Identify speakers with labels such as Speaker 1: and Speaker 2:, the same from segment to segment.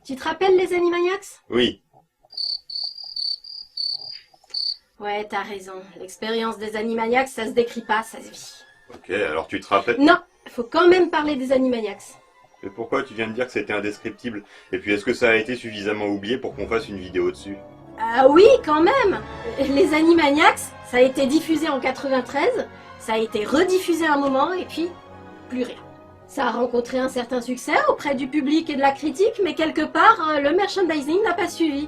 Speaker 1: Tu te rappelles les Animaniacs?
Speaker 2: Oui.
Speaker 1: Ouais, t'as raison. L'expérience des Animaniacs, ça se décrit pas, ça se vit.
Speaker 2: Ok, alors tu te rappelles...
Speaker 1: Non, faut quand même parler des Animaniacs.
Speaker 2: Mais pourquoi tu viens de dire que c'était indescriptible? Et puis est-ce que ça a été suffisamment oublié pour qu'on fasse une vidéo dessus?
Speaker 1: Ah oui, quand même. Les Animaniacs, ça a été diffusé en 93, ça a été rediffusé un moment, et puis plus rien. Ça a rencontré un certain succès auprès du public et de la critique, mais quelque part, le merchandising n'a pas suivi.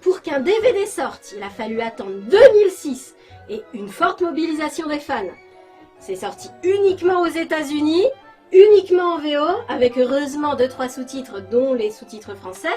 Speaker 1: Pour qu'un DVD sorte, il a fallu attendre 2006 et une forte mobilisation des fans. C'est sorti uniquement aux États-Unis, uniquement en VO, avec heureusement 2-3 sous-titres, dont les sous-titres français.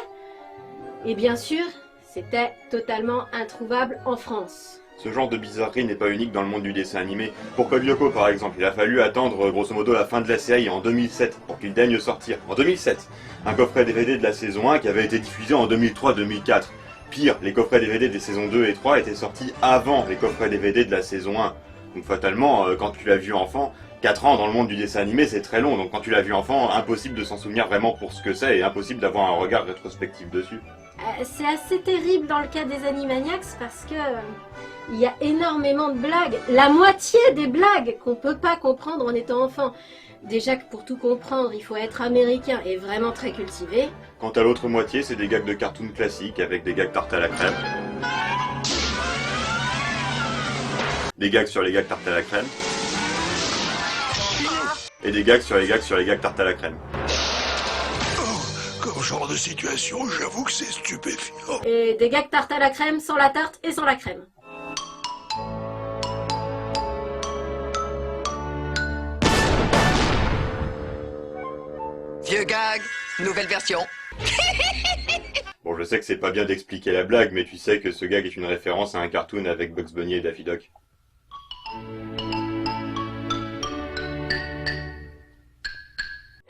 Speaker 1: Et bien sûr, c'était totalement introuvable en France.
Speaker 2: Ce genre de bizarrerie n'est pas unique dans le monde du dessin animé. Pour Code Lyoko par exemple, il a fallu attendre grosso modo la fin de la série en 2007 pour qu'il daigne sortir. En 2007, un coffret DVD de la saison 1 qui avait été diffusé en 2003-2004. Pire, les coffrets DVD des saisons 2 et 3 étaient sortis avant les coffrets DVD de la saison 1. Donc fatalement, quand tu l'as vu enfant, 4 ans dans le monde du dessin animé c'est très long, donc quand tu l'as vu enfant, impossible de s'en souvenir vraiment pour ce que c'est et impossible d'avoir un regard rétrospectif dessus.
Speaker 1: C'est assez terrible dans le cas des Animaniacs parce que il y a énormément de blagues. La moitié des blagues qu'on peut pas comprendre en étant enfant. Déjà que pour tout comprendre, il faut être américain et vraiment très cultivé.
Speaker 2: Quant à l'autre moitié, c'est des gags de cartoon classiques avec des gags tarte à la crème. Des gags sur les gags tarte à la crème. Et des gags sur les gags sur les gags tarte à la crème.
Speaker 3: Comme genre de situation, j'avoue que c'est stupéfiant.
Speaker 1: Et des gags tarte à la crème sans la tarte et sans la crème.
Speaker 4: Vieux gag, nouvelle version.
Speaker 2: Bon, je sais que c'est pas bien d'expliquer la blague, mais tu sais que ce gag est une référence à un cartoon avec Bugs Bunny et Daffy Duck.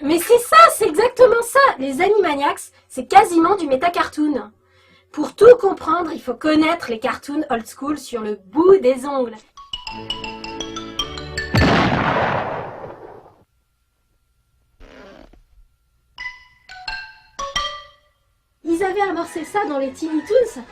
Speaker 1: Mais c'est ça, c'est exactement ça. Les Animaniacs, c'est quasiment du méta-cartoon. Pour tout comprendre, il faut connaître les cartoons old school sur le bout des ongles. Ils avaient amorcé ça dans les Tiny Toons.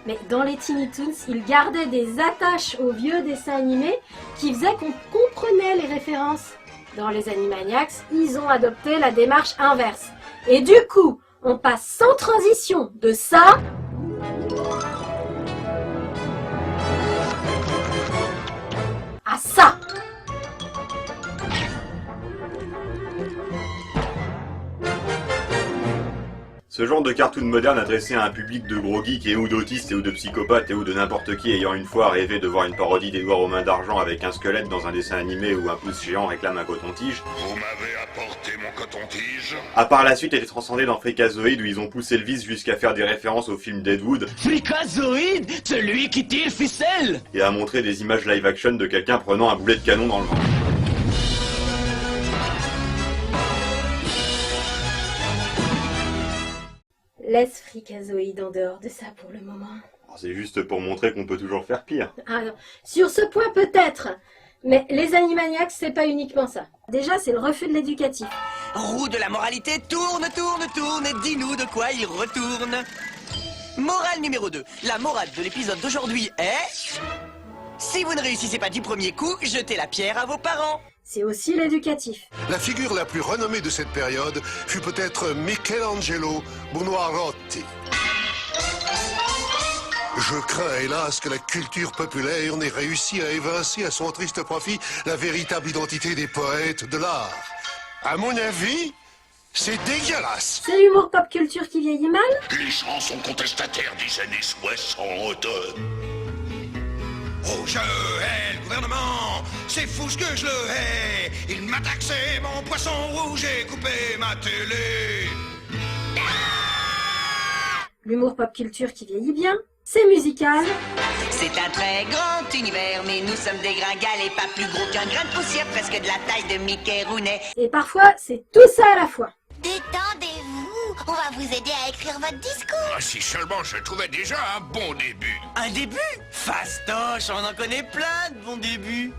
Speaker 1: Mais dans les Tiny Toons, ils gardaient des attaches aux vieux dessins animés qui faisaient qu'on comprenait les références. Dans les Animaniacs, ils ont adopté la démarche inverse. Et du coup, on passe sans transition de ça à ça.
Speaker 2: Ce genre de cartoon moderne adressé à un public de gros geeks et ou d'autistes et ou de psychopathes et ou de n'importe qui ayant une fois rêvé de voir une parodie d'Édouard aux mains d'argent avec un squelette dans un dessin animé où un pouce géant réclame un coton-tige.
Speaker 3: Vous m'avez apporté mon coton-tige.
Speaker 2: A par la suite été transcendé dans Freakazoid où ils ont poussé le vice jusqu'à faire des références au film Deadwood.
Speaker 5: Freakazoid, celui qui tire ficelle.
Speaker 2: Et à montrer des images live action de quelqu'un prenant un boulet de canon dans le ventre.
Speaker 1: Laisse Freakazoid en dehors de ça pour le moment.
Speaker 2: C'est juste pour montrer qu'on peut toujours faire pire.
Speaker 1: Ah non. Sur ce point peut-être, mais les Animaniacs c'est pas uniquement ça. Déjà c'est le refus de l'éducatif.
Speaker 4: Roue de la moralité, tourne, tourne, tourne, et dis-nous de quoi il retourne. Morale numéro 2. La morale de l'épisode d'aujourd'hui est... Si vous ne réussissez pas du premier coup, jetez la pierre à vos parents.
Speaker 1: C'est aussi l'éducatif.
Speaker 3: La figure la plus renommée de cette période fut peut-être Michelangelo Buonarroti. Je crains hélas que la culture populaire n'ait réussi à évincer à son triste profit la véritable identité des poètes de l'art. À mon avis, c'est dégueulasse.
Speaker 1: C'est l'humour pop culture qui vieillit mal.
Speaker 3: Les chansons contestataires des années 60. Oh, je hais le gouvernement, c'est fou ce que je le hais. Il m'a taxé mon poisson rouge et coupé ma télé.
Speaker 1: L'humour pop culture qui vieillit bien. C'est musical.
Speaker 4: C'est un très grand univers, mais nous sommes des gringales et pas plus gros qu'un grain de poussière, presque de la taille de Mickey Rooney.
Speaker 1: Et parfois, c'est tout ça à la fois.
Speaker 6: Détendez-vous, on va vous aider à écrire votre discours.
Speaker 3: Ah, si seulement je trouvais déjà un bon début.
Speaker 4: Un début? Fastoche, on en connaît plein de bons débuts.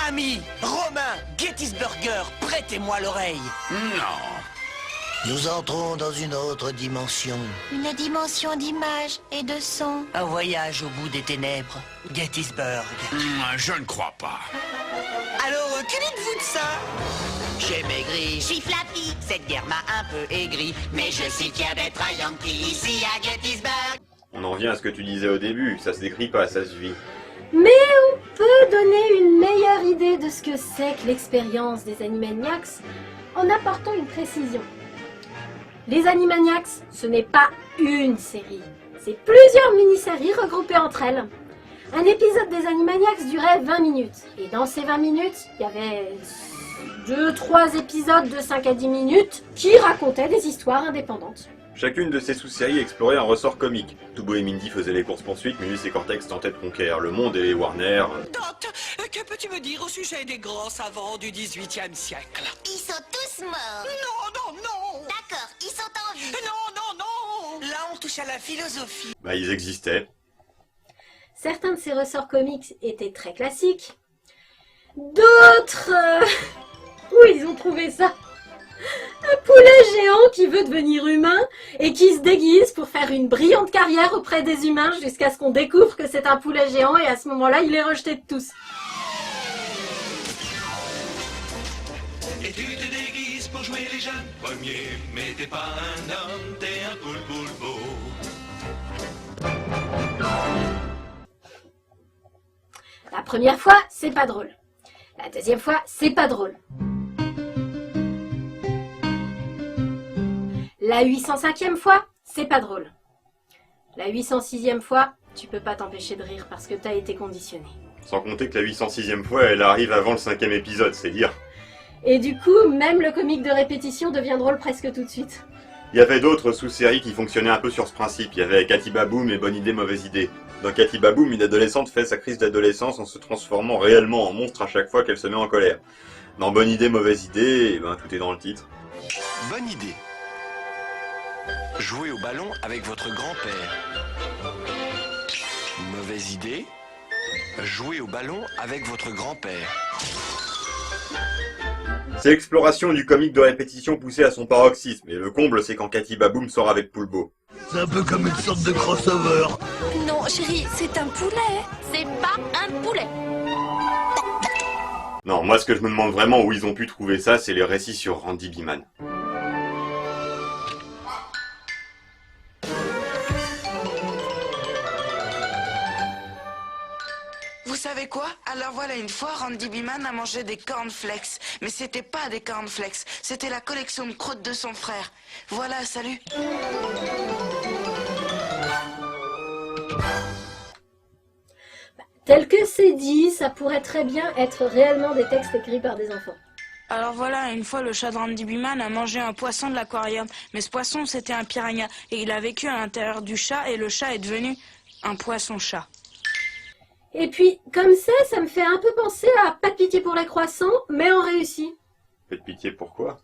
Speaker 4: Amis, Romain, Gettysburger, prêtez-moi l'oreille.
Speaker 3: Non.
Speaker 7: Nous entrons dans une autre dimension.
Speaker 6: Une dimension d'images et de sons.
Speaker 4: Un voyage au bout des ténèbres. Gettysburg.
Speaker 8: Je ne crois pas.
Speaker 4: Alors, que dites-vous de ça?
Speaker 7: J'ai maigri.
Speaker 6: Je suis Flappy.
Speaker 4: Cette guerre m'a un peu aigri, mais je suis fier d'être un Yankee ici à Gettysburg.
Speaker 2: On en revient à ce que tu disais au début, ça se décrit pas, ça se vit.
Speaker 1: Mais on peut donner une meilleure idée de ce que c'est que l'expérience des Animaniacs en apportant une précision. Les Animaniacs, ce n'est pas une série, c'est plusieurs mini-séries regroupées entre elles. Un épisode des Animaniacs durait 20 minutes, et dans ces 20 minutes, il y avait 2-3 épisodes de 5 à 10 minutes qui racontaient des histoires indépendantes.
Speaker 2: Chacune de ces sous-séries explorait un ressort comique. Toubo et Mindy faisaient les courses-poursuites, Minus et Cortex tentaient de conquérir le monde et les Warner...
Speaker 9: Dot, que peux-tu me dire au sujet des grands savants du XVIIIe siècle?
Speaker 6: Ils sont tous morts.
Speaker 9: Non, non, non!
Speaker 6: D'accord, ils sont en vie.
Speaker 9: Non, non, non!
Speaker 4: Là, on touche à la philosophie.
Speaker 2: Bah, ils existaient.
Speaker 1: Certains de ces ressorts comiques étaient très classiques. D'autres... Où ils ont trouvé ça? Un poulet géant qui veut devenir humain et qui se déguise pour faire une brillante carrière auprès des humains jusqu'à ce qu'on découvre que c'est un poulet géant et à ce moment-là, il est rejeté de tous.
Speaker 10: Et tu te déguises pour jouer les jeunes premiers, mais t'es pas un homme, t'es un poulpe.
Speaker 1: La première fois, c'est pas drôle. La deuxième fois, c'est pas drôle. La 805e fois, c'est pas drôle. La 806e fois, tu peux pas t'empêcher de rire parce que t'as été conditionné.
Speaker 2: Sans compter que la 806e fois, elle arrive avant le 5e épisode, c'est dire.
Speaker 1: Et du coup, même le comique de répétition devient drôle presque tout de suite.
Speaker 2: Il y avait d'autres sous-séries qui fonctionnaient un peu sur ce principe. Il y avait Katy Baboom et Bonne idée, mauvaise idée. Dans Katy Baboom, une adolescente fait sa crise d'adolescence en se transformant réellement en monstre à chaque fois qu'elle se met en colère. Dans Bonne idée, mauvaise idée, tout est dans le titre.
Speaker 11: Bonne idée. Jouer au ballon avec votre grand-père. Mauvaise idée. Jouer au ballon avec votre grand-père.
Speaker 2: C'est l'exploration du comique de répétition poussé à son paroxysme, et le comble c'est quand Katy Baboom sort avec Poulbo.
Speaker 7: C'est un peu comme une sorte de crossover.
Speaker 6: Non, chérie, c'est un poulet. C'est pas un poulet.
Speaker 2: Non, moi ce que je me demande vraiment où ils ont pu trouver ça, c'est les récits sur Randy Biman.
Speaker 12: Vous savez quoi? Alors voilà, une fois, Randy Biman a mangé des cornflakes. Mais c'était pas des cornflakes, c'était la collection de croûtes de son frère. Voilà, salut.
Speaker 1: Tel que c'est dit, ça pourrait très bien être réellement des textes écrits par des enfants.
Speaker 12: Alors voilà, une fois, le chat de Randy Biman a mangé un poisson de l'aquarium. Mais ce poisson, c'était un piranha. Et il a vécu à l'intérieur du chat, et le chat est devenu un poisson-chat.
Speaker 1: Et puis, comme ça me fait un peu penser à Pas de pitié pour les croissants, mais en réussi.
Speaker 2: Faites pitié, pourquoi?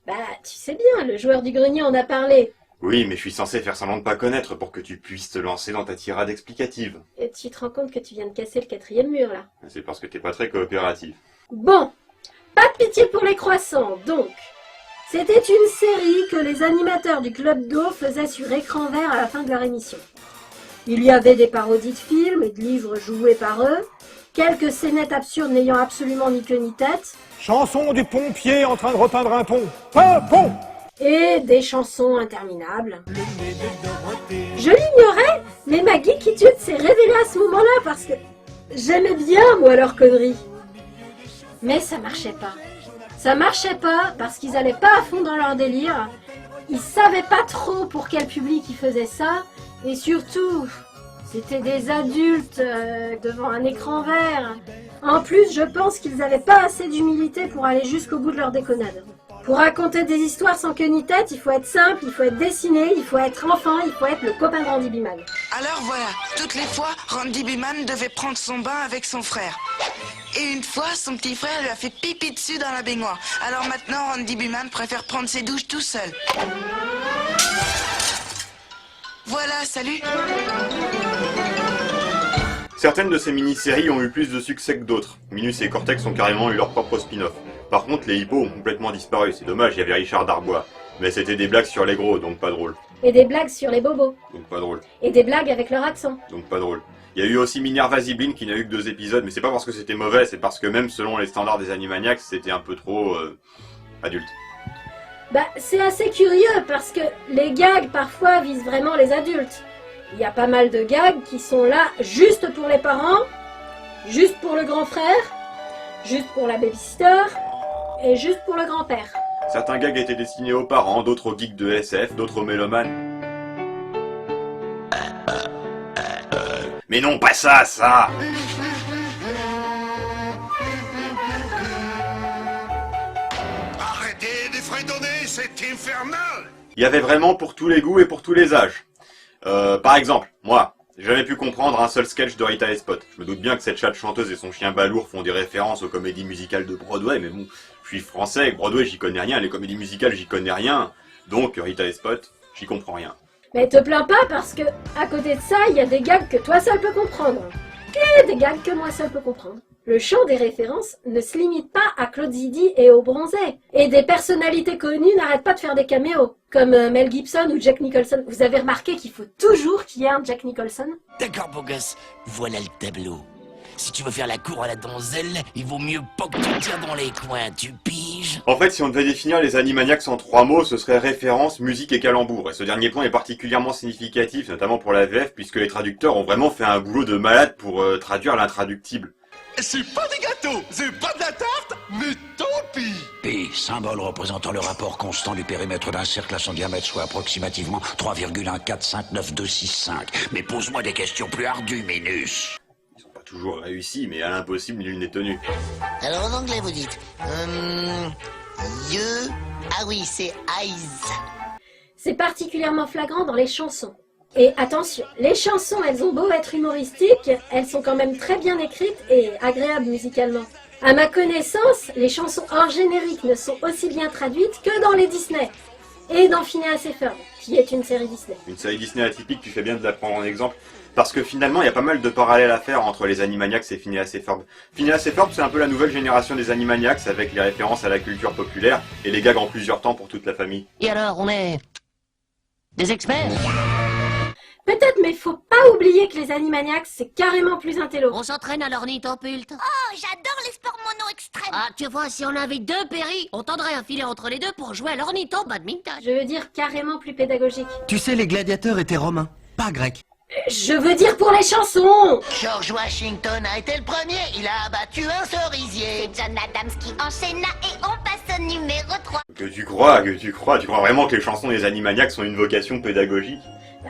Speaker 1: Bah, tu sais bien, le joueur du grenier en a parlé.
Speaker 2: Oui, mais je suis censé faire semblant de pas connaître pour que tu puisses te lancer dans ta tirade explicative.
Speaker 1: Et tu te rends compte que tu viens de casser le 4e mur, là.
Speaker 2: C'est parce que t'es pas très coopératif.
Speaker 1: Bon, Pas de pitié pour les croissants, donc. C'était une série que les animateurs du Club d'eau faisaient sur écran vert à la fin de leur émission. Il y avait des parodies de films et de livres joués par eux, quelques scénettes absurdes n'ayant absolument ni queue ni tête.
Speaker 13: Chanson du pompier en train de repeindre un pont. Un pont!
Speaker 1: Et des chansons interminables. Je l'ignorais, mais ma geekitude s'est révélée à ce moment-là parce que j'aimais bien, moi, leurs conneries. Mais ça marchait pas. Ça marchait pas parce qu'ils allaient pas à fond dans leur délire. Ils savaient pas trop pour quel public ils faisaient ça. Et surtout, c'était des adultes devant un écran vert. En plus, je pense qu'ils avaient pas assez d'humilité pour aller jusqu'au bout de leur déconnade. Pour raconter des histoires sans queue ni tête, il faut être simple, il faut être dessiné, il faut être enfant, il faut être le copain de Randy Biman.
Speaker 12: Alors voilà, toutes les fois, Randy Biman devait prendre son bain avec son frère. Et une fois, son petit frère lui a fait pipi dessus dans la baignoire. Alors maintenant, Randy Biman préfère prendre ses douches tout seul. Voilà, salut.
Speaker 2: Certaines de ces mini-séries ont eu plus de succès que d'autres. Minus et Cortex ont carrément eu leur propre spin-off. Par contre, les hippos ont complètement disparu, c'est dommage, il y avait Richard Darbois. Mais c'était des blagues sur les gros, donc pas drôle.
Speaker 1: Et des blagues sur les bobos.
Speaker 2: Donc pas drôle.
Speaker 1: Et des blagues avec leur accent.
Speaker 2: Donc pas drôle. Il y a eu aussi Minerva Ziblin qui n'a eu que 2 épisodes, mais c'est pas parce que c'était mauvais, c'est parce que même selon les standards des Animaniacs, c'était un peu trop adulte.
Speaker 1: Bah, c'est assez curieux parce que les gags parfois visent vraiment les adultes. Il y a pas mal de gags qui sont là juste pour les parents, juste pour le grand frère, juste pour la babysitter et juste pour le grand-père.
Speaker 2: Certains gags étaient destinés aux parents, d'autres aux geeks de SF, d'autres aux mélomanes. Mais non, pas ça, ça!
Speaker 3: Arrêtez de fredonner, c'est infernal!
Speaker 2: Il y avait vraiment pour tous les goûts et pour tous les âges. Par exemple, moi, j'ai jamais pu comprendre un seul sketch de Rita et Spot. Je me doute bien que cette chatte chanteuse et son chien balourd font des références aux comédies musicales de Broadway, mais bon, je suis français, Broadway j'y connais rien, les comédies musicales j'y connais rien, donc Rita et Spot, j'y comprends rien.
Speaker 1: Mais te plains pas parce que, à côté de ça, il y a des gags que toi seul peux comprendre. Et des gags que moi seul peux comprendre. Le champ des références ne se limite pas à Claude Zidi et aux Bronzés. Et des personnalités connues n'arrêtent pas de faire des caméos, comme Mel Gibson ou Jack Nicholson. Vous avez remarqué qu'il faut toujours qu'il y ait un Jack Nicholson?
Speaker 7: D'accord, beau gosse, voilà le tableau. Si tu veux faire la cour à la donzelle, il vaut mieux pas que tu tires dans les coins, tu piges?
Speaker 2: En fait, si on devait définir les Animaniacs en 3 mots, ce serait référence, musique et calembour. Et ce dernier point est particulièrement significatif, notamment pour la VF, puisque les traducteurs ont vraiment fait un boulot de malade pour traduire l'intraductible.
Speaker 10: C'est pas des gâteaux, c'est pas de la tarte, mais tant pis.
Speaker 5: Pi, symbole représentant le rapport constant du périmètre d'un cercle à son diamètre, soit approximativement 3,1459265. Mais pose-moi des questions plus ardues, Minus.
Speaker 2: Ils sont pas toujours réussis, mais à l'impossible, nul n'est tenu.
Speaker 6: Alors en anglais, vous dites you. Ah oui, c'est eyes.
Speaker 1: C'est particulièrement flagrant dans les chansons. Et attention, les chansons, elles ont beau être humoristiques, elles sont quand même très bien écrites et agréables musicalement. À ma connaissance, les chansons hors générique ne sont aussi bien traduites que dans les Disney. Et dans Phineas et Ferb, qui est une série Disney.
Speaker 2: Une série Disney atypique, tu fais bien de la prendre en exemple, parce que finalement, il y a pas mal de parallèles à faire entre les Animaniacs et Phineas et Ferb. Phineas et Ferb, c'est un peu la nouvelle génération des Animaniacs, avec les références à la culture populaire et les gags en plusieurs temps pour toute la famille.
Speaker 7: Et alors, on est des experts?
Speaker 1: Peut-être, mais faut pas oublier que les Animaniacs, c'est carrément plus intello.
Speaker 14: On s'entraîne à l'ornithopulte.
Speaker 6: Oh, j'adore les sports mono extrêmes.
Speaker 14: Ah, tu vois, si on avait 2 péris, on tendrait un filet entre les deux pour jouer à l'ornitho-badminton.
Speaker 1: Je veux dire carrément plus pédagogique.
Speaker 4: Tu sais, les gladiateurs étaient romains, pas grecs.
Speaker 1: Je veux dire pour les chansons.
Speaker 6: George Washington a été le premier, il a abattu un cerisier. C'est John Adams qui enchaîna et on passe au numéro 3.
Speaker 2: Que tu crois vraiment que les chansons des Animaniacs ont une vocation pédagogique?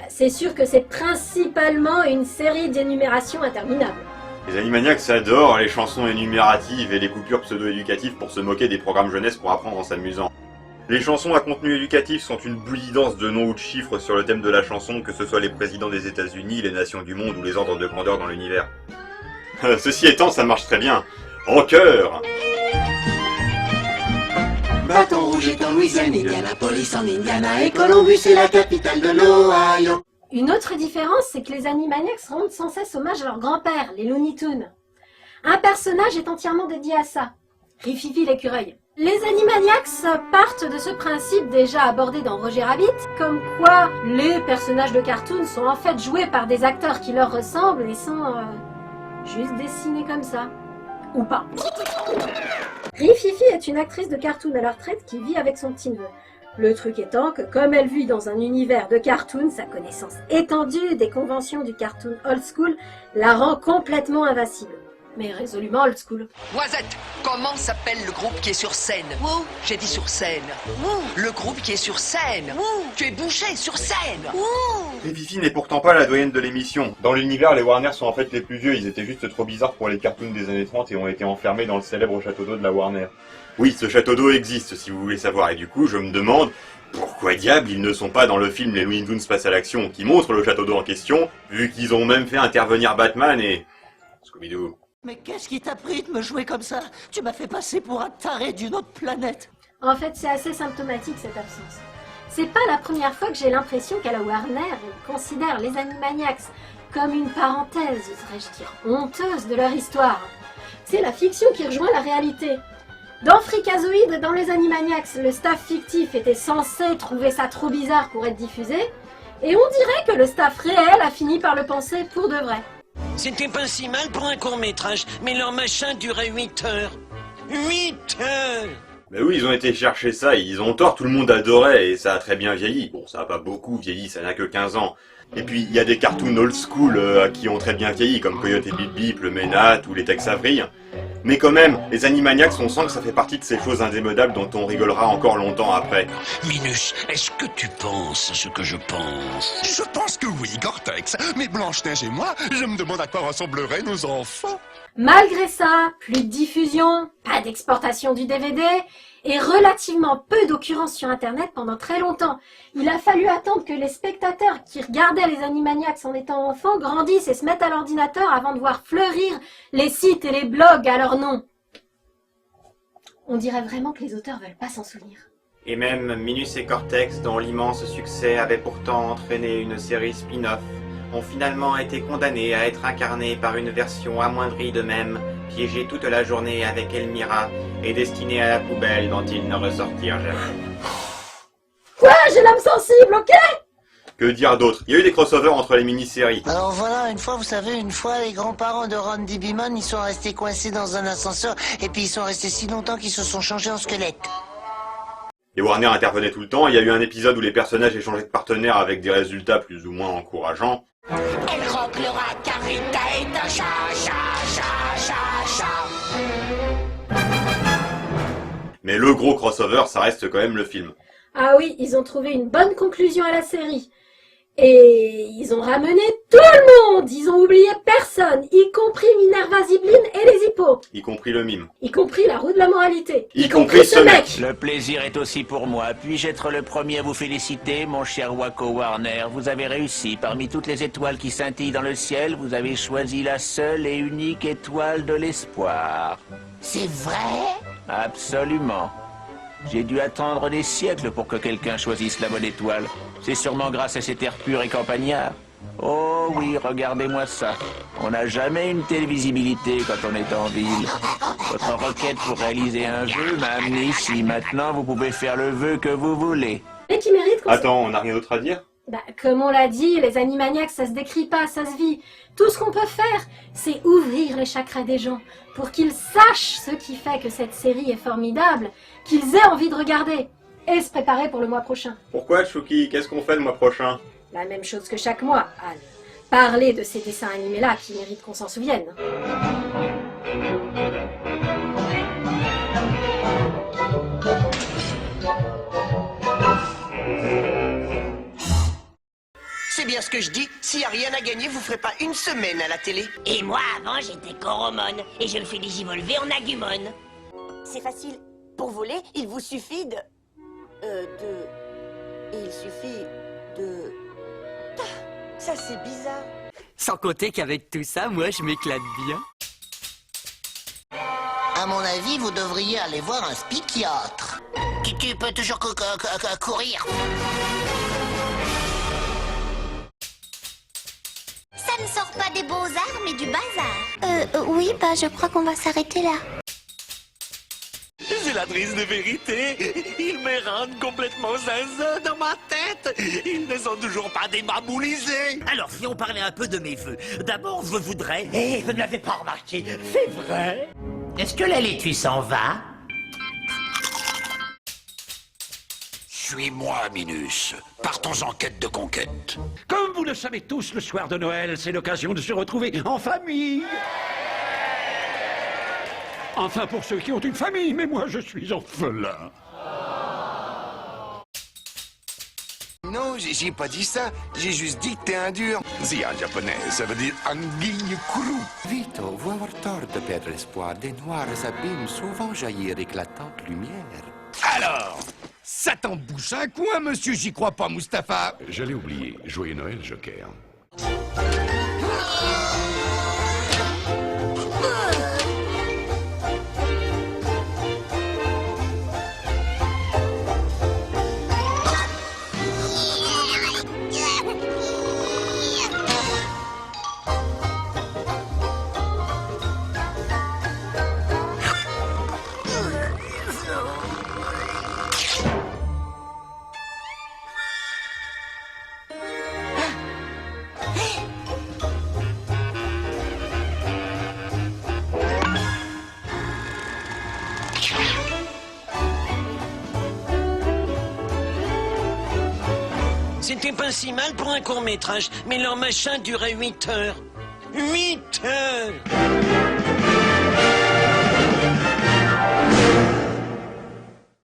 Speaker 1: C'est sûr que c'est principalement une série d'énumérations interminables.
Speaker 2: Les Animaniacs adorent les chansons énumératives et les coupures pseudo-éducatives pour se moquer des programmes jeunesse pour apprendre en s'amusant. Les chansons à contenu éducatif sont une bouillie-danse de noms ou de chiffres sur le thème de la chanson, que ce soit les présidents des États-Unis, les nations du monde ou les ordres de grandeur dans l'univers. Ceci étant, ça marche très bien. En chœur!
Speaker 15: Bâton Rouge est en Louisiane, Indianapolis en Indiana et Columbus est la capitale de l'Ohio.
Speaker 1: Une autre différence, c'est que les Animaniacs rendent sans cesse hommage à leur grand-père, les Looney Tunes. Un personnage est entièrement dédié à ça, Rififi l'écureuil. Les Animaniacs partent de ce principe déjà abordé dans Roger Rabbit, comme quoi les personnages de cartoon sont en fait joués par des acteurs qui leur ressemblent et sont juste dessinés comme ça. Ou pas. Rififi est une actrice de cartoon à la retraite qui vit avec son petit-neveu. Le truc étant que comme elle vit dans un univers de cartoon, sa connaissance étendue des conventions du cartoon old school la rend complètement invincible. Mais résolument old school.
Speaker 16: Noisette, comment s'appelle le groupe qui est sur scène? J'ai dit sur scène. Le groupe qui est sur scène. Tu es bouché sur scène.
Speaker 2: Rififi n'est pourtant pas la doyenne de l'émission. Dans l'univers, les Warner sont en fait les plus vieux, ils étaient juste trop bizarres pour les cartoons des années 30 et ont été enfermés dans le célèbre château d'eau de la Warner. Oui, ce château d'eau existe, si vous voulez savoir, et du coup, je me demande pourquoi diable ils ne sont pas dans le film Les Looney Tunes passent à l'action, qui montre le château d'eau en question, vu qu'ils ont même fait intervenir Batman et Scooby-Doo.
Speaker 15: Mais qu'est-ce qui t'a pris de me jouer comme ça? Tu m'as fait passer pour un taré d'une autre planète.
Speaker 1: En fait, c'est assez symptomatique cette absence. C'est pas la première fois que j'ai l'impression qu'à la Warner, ils considèrent les Animaniacs comme une parenthèse, oserais-je dire, honteuse de leur histoire. C'est la fiction qui rejoint la réalité. Dans Freakazoid, dans les Animaniacs, le staff fictif était censé trouver ça trop bizarre pour être diffusé, et on dirait que le staff réel a fini par le penser pour de vrai.
Speaker 9: C'était pas si mal pour un court-métrage, mais leur machin durait 8 heures. 8 heures!
Speaker 2: Mais oui, ils ont été chercher ça, ils ont tort, tout le monde adorait, et ça a très bien vieilli. Bon, ça a pas beaucoup vieilli, ça n'a que 15 ans. Et puis, il y a des cartoons old school qui ont très bien vieilli, comme Coyote et Bip Bip, le Ménat ou les Tex Avery. Mais quand même, les Animaniacs, on sent que ça fait partie de ces choses indémodables dont on rigolera encore longtemps après.
Speaker 5: Minus, est-ce que tu penses ce que je pense?
Speaker 3: Je pense que oui, Cortex. Mais Blanche-Neige et moi, je me demande à quoi ressembleraient nos enfants.
Speaker 1: Malgré ça, plus de diffusion, pas d'exportation du DVD, et relativement peu d'occurrences sur Internet pendant très longtemps. Il a fallu attendre que les spectateurs qui regardaient les Animaniacs en étant enfants grandissent et se mettent à l'ordinateur avant de voir fleurir les sites et les blogs à leur nom. On dirait vraiment que les auteurs veulent pas s'en souvenir.
Speaker 17: Et même Minus et Cortex, dont l'immense succès avait pourtant entraîné une série spin-off, ont finalement été condamnés à être incarnés par une version amoindrie d'eux-mêmes, piégés toute la journée avec Elmira et destinés à la poubelle dont ils ne ressortirent jamais.
Speaker 1: Quoi? J'ai l'âme sensible, ok?
Speaker 2: Que dire d'autre? Il y a eu des crossovers entre les mini-séries.
Speaker 6: Alors voilà, une fois, vous savez, les grands-parents de Randy Biman, ils sont restés coincés dans un ascenseur, et puis ils sont restés si longtemps qu'ils se sont changés en squelette.
Speaker 2: Et Warner intervenait tout le temps, il y a eu un épisode où les personnages échangeaient de partenaires avec des résultats plus ou moins encourageants.
Speaker 6: Elle rock le rat, Carita est un chat, chat, chat, chat, chat.
Speaker 2: Mais le gros crossover, ça reste quand même le film.
Speaker 1: Ah oui, ils ont trouvé une bonne conclusion à la série. Et ils ont ramené tout le monde. Ils ont oublié personne, y compris Minerva Ziblin et les hippos.
Speaker 2: Y compris le mime.
Speaker 1: Y compris la roue de la moralité.
Speaker 2: Y compris ce mec.
Speaker 5: Le plaisir est aussi pour moi. Puis-je être le premier à vous féliciter, mon cher Waco Warner? Vous avez réussi. Parmi toutes les étoiles qui scintillent dans le ciel, vous avez choisi la seule et unique étoile de l'espoir.
Speaker 6: C'est vrai?
Speaker 5: Absolument. J'ai dû attendre des siècles pour que quelqu'un choisisse la bonne étoile. C'est sûrement grâce à cet air pur et campagnard. Oh oui, regardez-moi ça. On n'a jamais une telle visibilité quand on est en ville. Votre requête pour réaliser un vœu m'a amené ici. Maintenant, vous pouvez faire le vœu que vous voulez.
Speaker 1: Et qui mérite qu'on...
Speaker 2: Attends, on n'a rien d'autre à dire?
Speaker 1: Bah, comme on l'a dit, les Animaniacs, ça se décrit pas, ça se vit. Tout ce qu'on peut faire, c'est ouvrir les chakras des gens pour qu'ils sachent ce qui fait que cette série est formidable, qu'ils aient envie de regarder et se préparer pour le mois prochain.
Speaker 2: Pourquoi, Chouki? Qu'est-ce qu'on fait le mois prochain?
Speaker 1: La même chose que chaque mois, Anne. Parler de ces dessins animés-là qui méritent qu'on s'en souvienne.
Speaker 4: C'est bien ce que je dis. S'il n'y a rien à gagner, vous ferez pas une semaine à la télé.
Speaker 14: Et moi, avant, j'étais Coromone, et je me fais digivolver en Agumon.
Speaker 6: C'est facile. Pour voler, il vous suffit de... Il suffit de... Ça, c'est bizarre.
Speaker 9: Sans compter qu'avec tout ça, moi, je m'éclate bien.
Speaker 6: À mon avis, vous devriez aller voir un psychiatre. Tu peux toujours courir.
Speaker 14: Ça ne sort pas des beaux-arts, mais du bazar. Oui, bah, je crois qu'on va s'arrêter là.
Speaker 7: C'est la triste de vérité. Ils me rendent complètement zinzin dans ma tête. Ils ne sont toujours pas démaboulisés.
Speaker 9: Alors, si on parlait un peu de mes vœux. D'abord, je voudrais... Eh, vous ne l'avez pas remarqué, c'est vrai. Est-ce que la laitue s'en va?
Speaker 5: Suis-moi, Minus. Partons en quête de conquête.
Speaker 8: Comme vous le savez tous, le soir de Noël, c'est l'occasion de se retrouver en famille. Enfin, pour ceux qui ont une famille, mais moi, je suis orphelin.
Speaker 11: Non, j'ai pas dit ça. J'ai juste dit que t'es un dur. Zia en japonais, ça veut dire anguille kourou.
Speaker 18: Vito, vous avoir tort de perdre l'espoir. Des noirs abîmes souvent jaillir éclatante lumière.
Speaker 7: Alors, ça t'embouche un coin, monsieur, j'y crois pas, Mustapha.
Speaker 3: J'allais oublier. Joyeux Noël, Joker.
Speaker 9: C'était pas si mal pour un court-métrage, mais leur machin durait 8 heures. 8 heures!